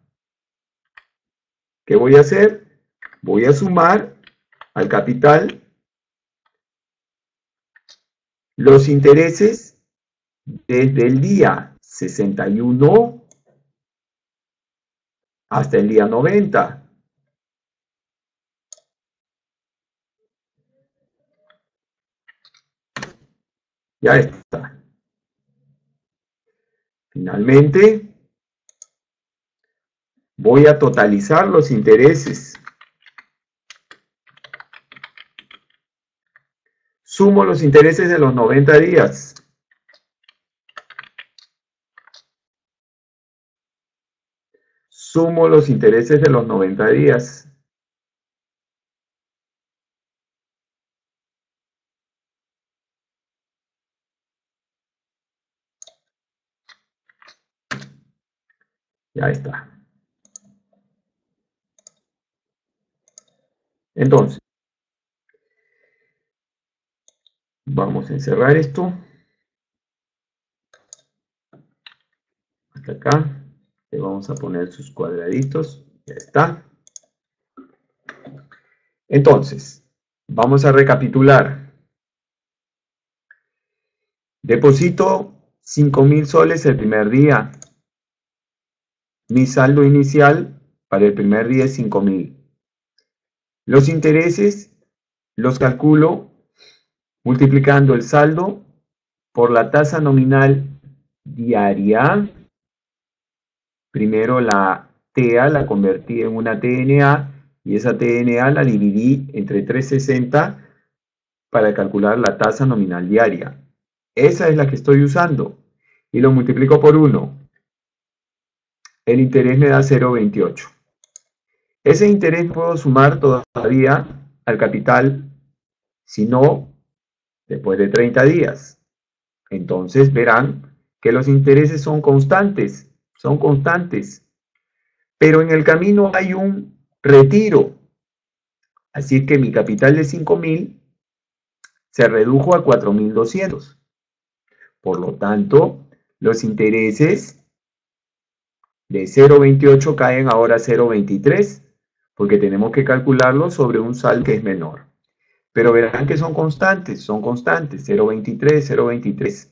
¿Qué voy a hacer? Voy a sumar al capital los intereses desde el día 61 hasta el día 90. Ya está. Finalmente, voy a totalizar los intereses. Sumo los intereses de los 90 días. Sumo los intereses de los 90 días. Ya está. Entonces, vamos a encerrar esto. Hasta acá. Le vamos a poner sus cuadraditos. Ya está. Entonces, vamos a recapitular. Deposito 5.000 soles el primer día. Mi saldo inicial para el primer día es 5.000. Los intereses los calculo multiplicando el saldo por la tasa nominal diaria. Primero la TEA la convertí en una TNA y esa TNA la dividí entre 360 para calcular la tasa nominal diaria. Esa es la que estoy usando y lo multiplico por 1. El interés me da 0,28. Ese interés puedo sumar todavía al capital, si no, después de 30 días. Entonces verán que los intereses son constantes. Pero en el camino hay un retiro. Así que mi capital de 5.000 se redujo a 4.200. Por lo tanto, los intereses de 0,28 caen ahora a 0,23, porque tenemos que calcularlo sobre un saldo que es menor. Pero verán que son constantes, 0,23, 0,23.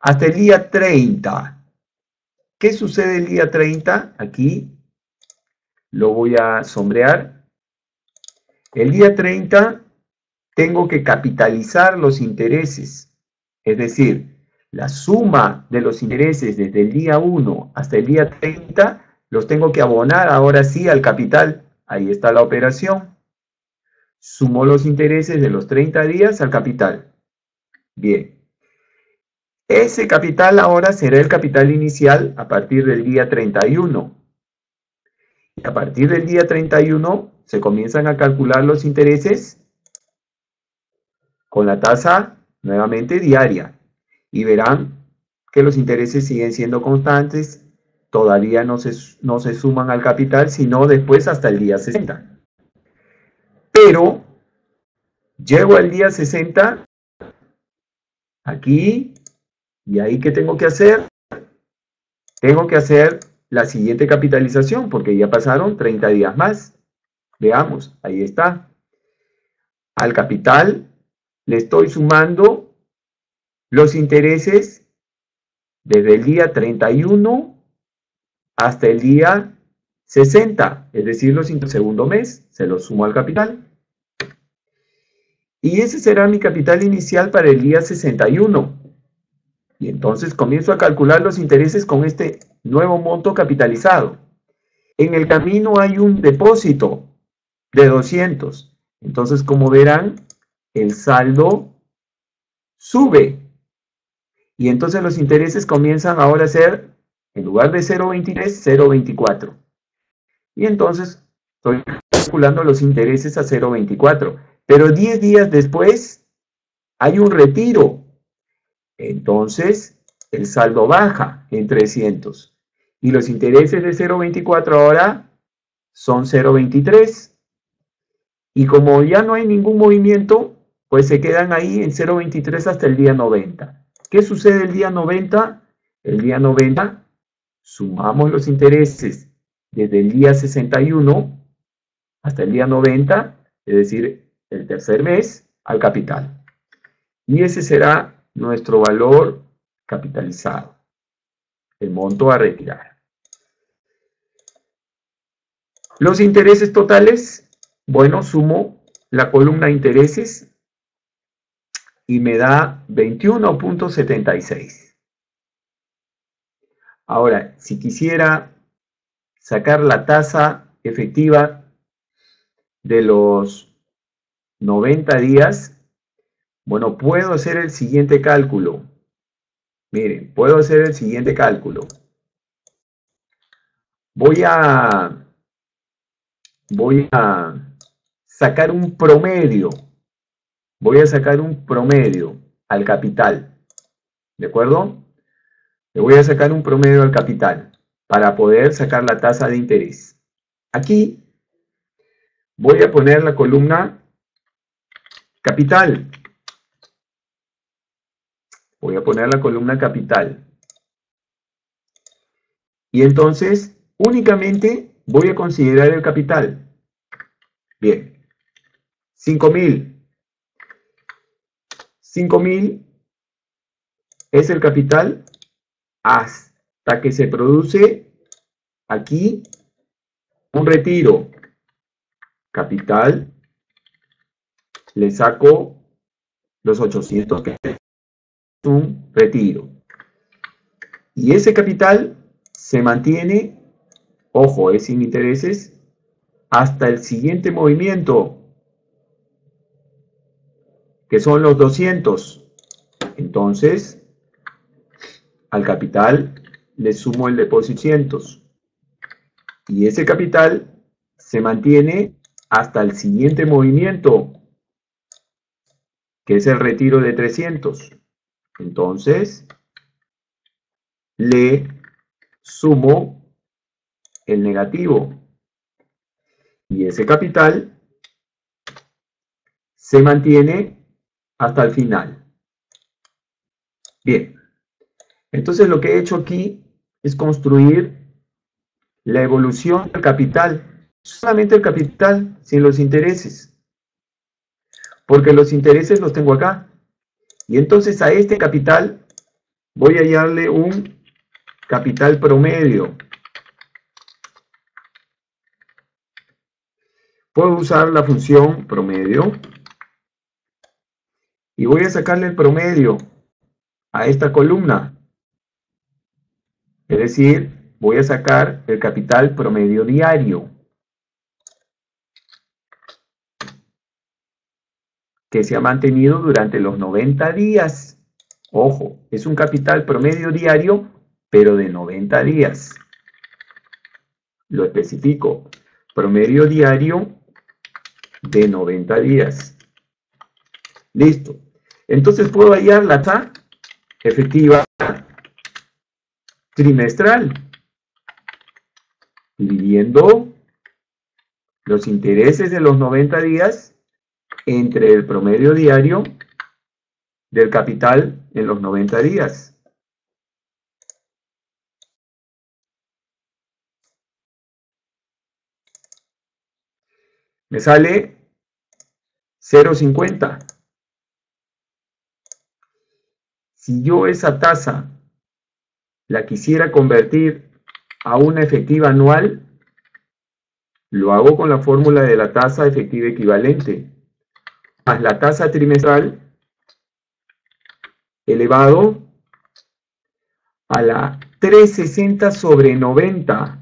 Hasta el día 30. ¿Qué sucede el día 30? Aquí lo voy a sombrear. El día 30 tengo que capitalizar los intereses, es decir, la suma de los intereses desde el día 1 hasta el día 30 los tengo que abonar ahora sí al capital. Ahí está la operación. Sumo los intereses de los 30 días al capital. Bien. Ese capital ahora será el capital inicial a partir del día 31. Y a partir del día 31 se comienzan a calcular los intereses con la tasa nuevamente diaria. Y verán que los intereses siguen siendo constantes, todavía no se suman al capital, sino después hasta el día 60. Pero llego al día 60, aquí, y ahí ¿qué tengo que hacer? Tengo que hacer la siguiente capitalización, porque ya pasaron 30 días más. Veamos, ahí está. Al capital le estoy sumando los intereses desde el día 31 hasta el día 60, es decir, los segundo mes, se los sumo al capital. Y ese será mi capital inicial para el día 61. Y entonces comienzo a calcular los intereses con este nuevo monto capitalizado. En el camino hay un depósito de 200. Entonces, como verán, el saldo sube. Y entonces los intereses comienzan ahora a ser, en lugar de 0,23, 0,24. Y entonces estoy calculando los intereses a 0,24. Pero 10 días después hay un retiro. Entonces, el saldo baja en 300. Y los intereses de 0,24 ahora son 0,23. Y como ya no hay ningún movimiento, pues se quedan ahí en 0,23 hasta el día 90. ¿Qué sucede el día 90? El día 90 sumamos los intereses desde el día 61 hasta el día 90, es decir, el tercer mes, al capital. Y ese será nuestro valor capitalizado, el monto a retirar. Los intereses totales, bueno, sumo la columna intereses y me da 21.76. Ahora, si quisiera sacar la tasa efectiva de los 90 días, bueno, puedo hacer el siguiente cálculo. Miren, puedo hacer el siguiente cálculo. Voy a sacar un promedio. Voy a sacar un promedio al capital. ¿De acuerdo? Le voy a sacar un promedio al capital para poder sacar la tasa de interés. Aquí voy a poner la columna capital. Voy a poner la columna capital. Y entonces, únicamente voy a considerar el capital. Bien. 5.000. 5.000 es el capital hasta que se produce aquí un retiro. Capital, le saco los 800 que es un retiro. Y ese capital se mantiene, ojo, es sin intereses, hasta el siguiente movimiento, que son los 200. Entonces, al capital le sumo el depósito 200. Y ese capital se mantiene hasta el siguiente movimiento, que es el retiro de 300. Entonces, le sumo el negativo. Y ese capital se mantiene hasta el final. Bien. Entonces lo que he hecho aquí es construir la evolución del capital. Solamente el capital, sin los intereses. Porque los intereses los tengo acá. Y entonces a este capital voy a hallarle un capital promedio. Puedo usar la función promedio. Y voy a sacarle el promedio a esta columna. Es decir, voy a sacar el capital promedio diario, que se ha mantenido durante los 90 días. Ojo, es un capital promedio diario, pero de 90 días. Lo especifico. Promedio diario de 90 días. Listo. Entonces puedo hallar la tasa efectiva trimestral, dividiendo los intereses de los 90 días entre el promedio diario del capital en los 90 días. Me sale 0,50. Si yo esa tasa la quisiera convertir a una efectiva anual, lo hago con la fórmula de la tasa efectiva equivalente, más la tasa trimestral elevado a la 360 sobre 90,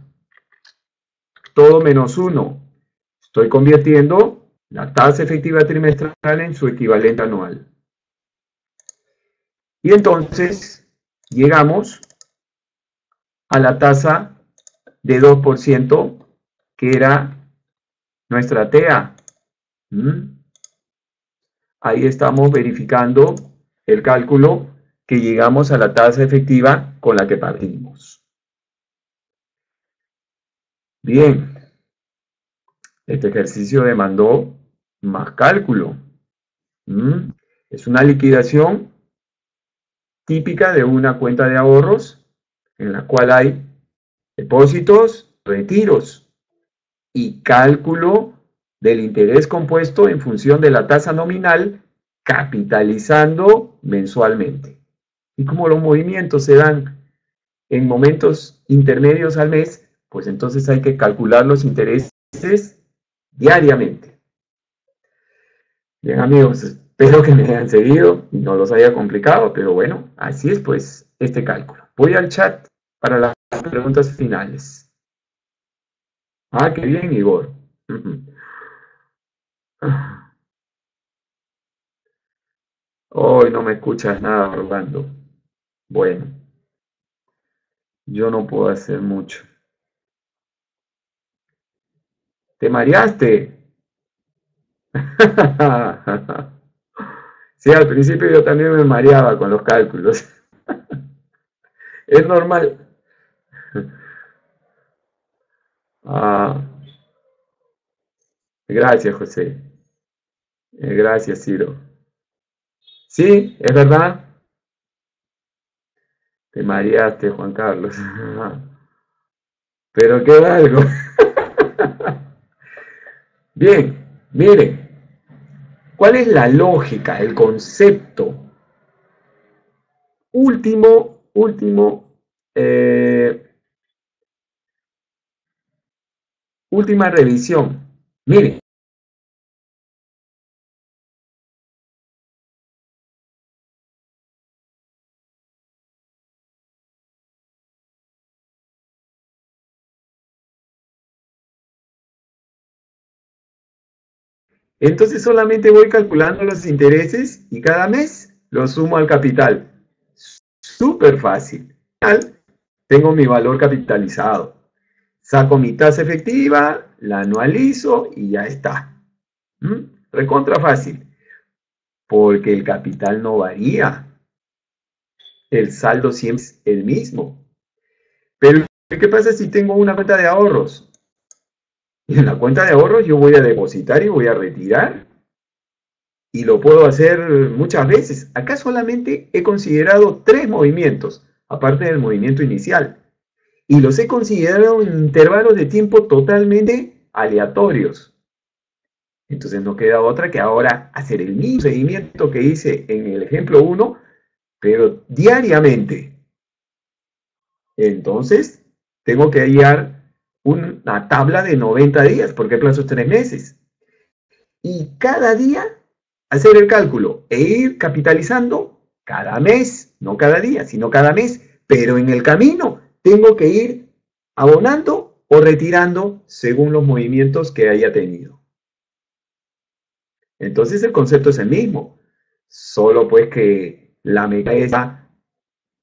todo menos 1. Estoy convirtiendo la tasa efectiva trimestral en su equivalente anual. Y entonces llegamos a la tasa de 2%, que era nuestra TEA. Ahí estamos verificando el cálculo que llegamos a la tasa efectiva con la que partimos. Bien, este ejercicio demandó más cálculo. Es una liquidación típica de una cuenta de ahorros en la cual hay depósitos, retiros y cálculo del interés compuesto en función de la tasa nominal, capitalizando mensualmente. Y como los movimientos se dan en momentos intermedios al mes, pues entonces hay que calcular los intereses diariamente. Bien, amigos, espero que me hayan seguido y no los haya complicado, pero bueno, así es pues este cálculo. Voy al chat para las preguntas finales. Ah, qué bien, Igor. Hoy no me escuchas nada, Orlando. Bueno, yo no puedo hacer mucho. ¿Te mareaste? Sí, al principio yo también me mareaba con los cálculos. Es normal. Ah, gracias, José. Gracias, Ciro. Sí, es verdad. Te mareaste, Juan Carlos. Pero qué algo. Bien, miren, ¿cuál es la lógica, el concepto? Última revisión. Miren, entonces solamente voy calculando los intereses y cada mes los sumo al capital. Súper fácil. Tengo mi valor capitalizado. Saco mi tasa efectiva, la anualizo y ya está. Recontra fácil. Porque el capital no varía. El saldo siempre es el mismo. Pero, ¿qué pasa si tengo una cuenta de ahorros? Y en la cuenta de ahorros yo voy a depositar y voy a retirar. Y lo puedo hacer muchas veces. Acá solamente he considerado 3 movimientos, aparte del movimiento inicial. Y los he considerado en intervalos de tiempo totalmente aleatorios. Entonces no queda otra que ahora hacer el mismo seguimiento que hice en el ejemplo 1, pero diariamente. Entonces, tengo que hallar una tabla de 90 días, porque el plazo es 3 meses. Y cada día hacer el cálculo e ir capitalizando cada mes, no cada día, sino cada mes. Pero en el camino tengo que ir abonando o retirando según los movimientos que haya tenido. Entonces el concepto es el mismo, solo pues que la meta es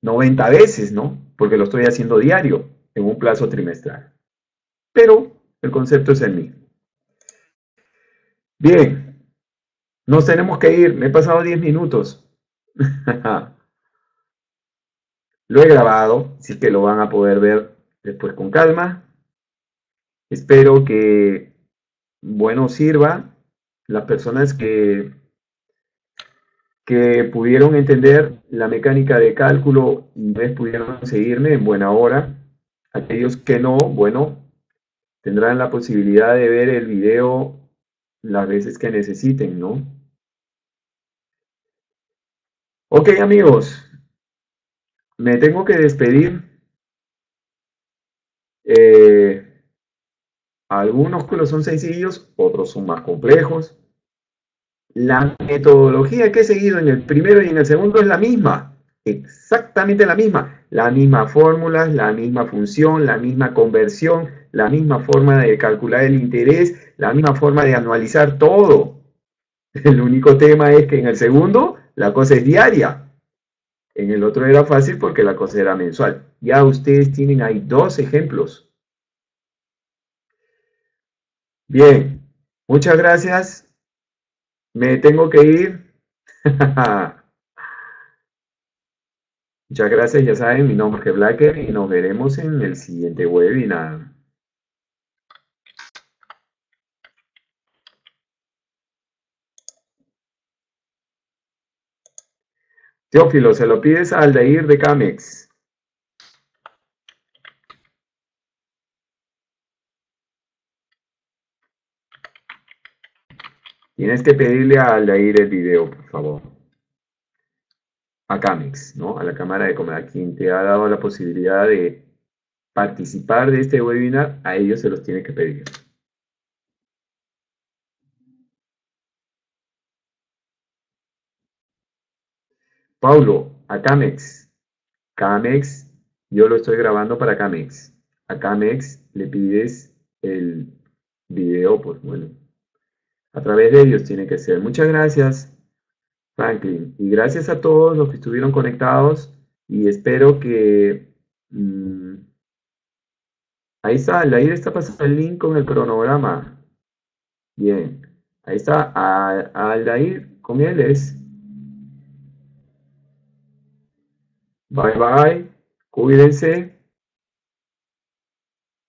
90 veces, ¿no? Porque lo estoy haciendo diario en un plazo trimestral. Pero el concepto es el mismo. Bien, nos tenemos que ir. Me he pasado 10 minutos. Lo he grabado, así que lo van a poder ver después con calma. Espero que, bueno, sirva. Las personas que pudieron entender la mecánica de cálculo y pudieron seguirme en buena hora. Aquellos que no, bueno, tendrán la posibilidad de ver el video las veces que necesiten, ¿no? Ok, amigos, me tengo que despedir. Eh, Algunos cálculos son sencillos, otros son más complejos. La metodología que he seguido en el primero y en el segundo es la misma, exactamente la misma. Las mismas fórmulas, la misma función, la misma conversión, la misma forma de calcular el interés, la misma forma de anualizar todo. El único tema es que en el segundo la cosa es diaria. En el otro era fácil porque la cosa era mensual. Ya ustedes tienen ahí 2 ejemplos. Bien, muchas gracias. Me tengo que ir. Muchas gracias, ya saben, mi nombre es Blacker y nos veremos en el siguiente webinar. Teófilo, se lo pides a Aldair de Camex. Tienes que pedirle a Aldair el video, por favor. A Camex, ¿no? A la Cámara de Comercio, a quien te ha dado la posibilidad de participar de este webinar, a ellos se los tienes que pedir. Paulo, a Camex. Camex, yo lo estoy grabando para Camex. A Camex le pides el video, pues bueno, a través de ellos tiene que ser. Muchas gracias, Franklin. Y gracias a todos los que estuvieron conectados y espero que... ahí está, ahí está pasando el link con el cronograma. Bien, ahí está, a Aldair con él es. Bye bye, cuídense,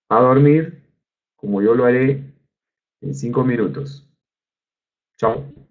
a dormir, como yo lo haré en 5 minutos. Chao.